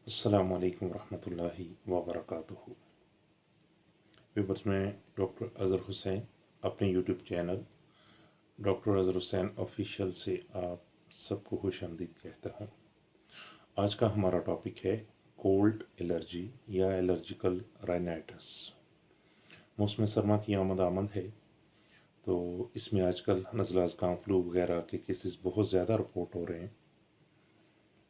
अस्सलामु अलैकुम रहमतुल्लाहि व बरकातुहू। व्यूअर्स, मैं डॉक्टर अज़हर हुसैन अपने YouTube channel doctor Azhar Hussain official से आप सबको खुशामदीद कहता हूँ। आज का हमारा टॉपिक है कोल्ड एलर्जी या एलर्जिकल राइनाइटिस। मौसम सरमा की आमद है, तो इसमें आजकल नज़ला ज़ुकाम फ्लू वगैरह के केसेस बहुत ज़्यादा रिपोर्ट हो रहे हैं।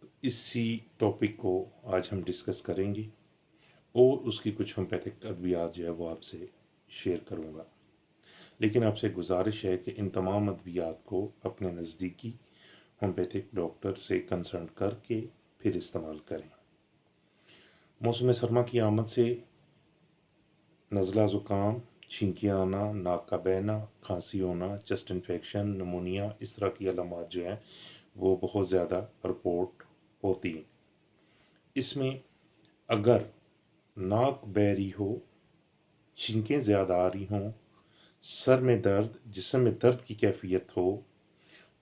तो इसी टॉपिक को आज हम डिस्कस करेंगे और उसकी कुछ होम्योपैथिक अद्वियात जो है वो आपसे शेयर करूँगा। लेकिन आपसे गुजारिश है कि इन तमाम अद्वियात को अपने नज़दीकी होम्योपैथिक डॉक्टर से कंसल्ट करके फिर इस्तेमाल करें। मौसम सरमा की आमद से नज़ला ज़ुकाम, छींकियाँ आना, नाक का बहना, खांसी होना, चेस्ट इन्फेक्शन, नमूनिया, इस तरह की अलामात जो हैं वो बहुत ज़्यादा रिपोर्ट होती हैं। इसमें अगर नाक बह रही हो, छींकें ज़्यादा आ रही हों, सर में दर्द, जिस्म में दर्द की कैफियत हो,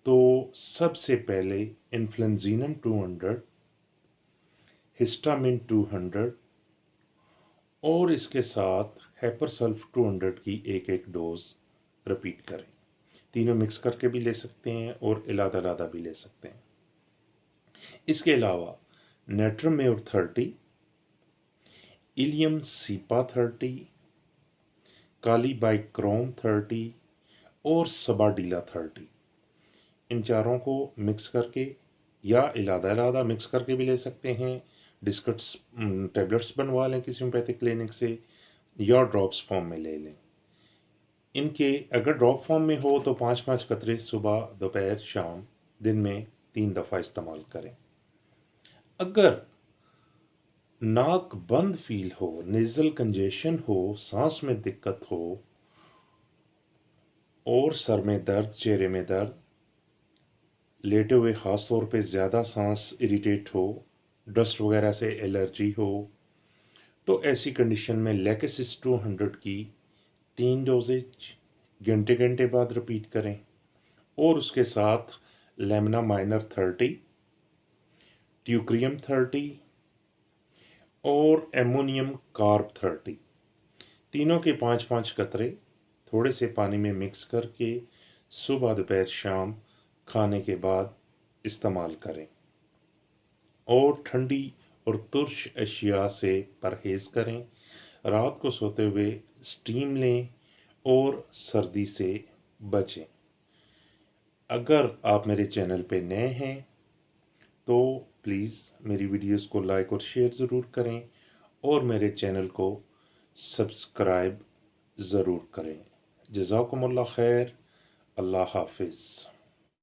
तो सबसे पहले इन्फ्लुएंज़ीनम 200, हिस्टामिन 200 और इसके साथ हेपरसल्फ 200 की एक डोज रिपीट करें। तीनों मिक्स करके भी ले सकते हैं और इलादा भी ले सकते हैं। इसके अलावा नेट्रमेवर 30, इलियम सीपा 30, कालीबाइक्रोम 30 और सबाडीला 30, इन चारों को मिक्स करके या इलादा मिक्स करके भी ले सकते हैं। डिस्कट्स टैबलेट्स बनवा लें किसी होम्योपैथिक क्लिनिक से या ड्रॉप्स फॉर्म में ले लें। इनके अगर ड्रॉप फॉर्म में हो तो 5-5 कतरे सुबह, दोपहर, शाम, दिन में 3 दफ़ा इस्तेमाल करें। अगर नाक बंद फील हो, नेज़ल कंजेशन हो, सांस में दिक्कत हो और सर में दर्द, चेहरे में दर्द, लेटे हुए ख़ास तौर पे ज़्यादा सांस इरिटेट हो, डस्ट वगैरह से एलर्जी हो, तो ऐसी कंडीशन में लेकेसिस 200 की 3 डोजेज घंटे घंटे बाद रिपीट करें और उसके साथ लेमिना माइनर 30, ट्यूक्रियम 30 और एमोनियम कार्ब 30, तीनों के 5-5 कतरे थोड़े से पानी में मिक्स करके सुबह, दोपहर, शाम खाने के बाद इस्तेमाल करें और ठंडी और तुर्श अशिया से परहेज़ करें। रात को सोते हुए स्टीम लें और सर्दी से बचें। अगर आप मेरे चैनल पे नए हैं तो प्लीज़ मेरी वीडियोस को लाइक और शेयर ज़रूर करें और मेरे चैनल को सब्सक्राइब ज़रूर करें। जज़ाकुमुल्लाह खैर। अल्लाह हाफ़िज़।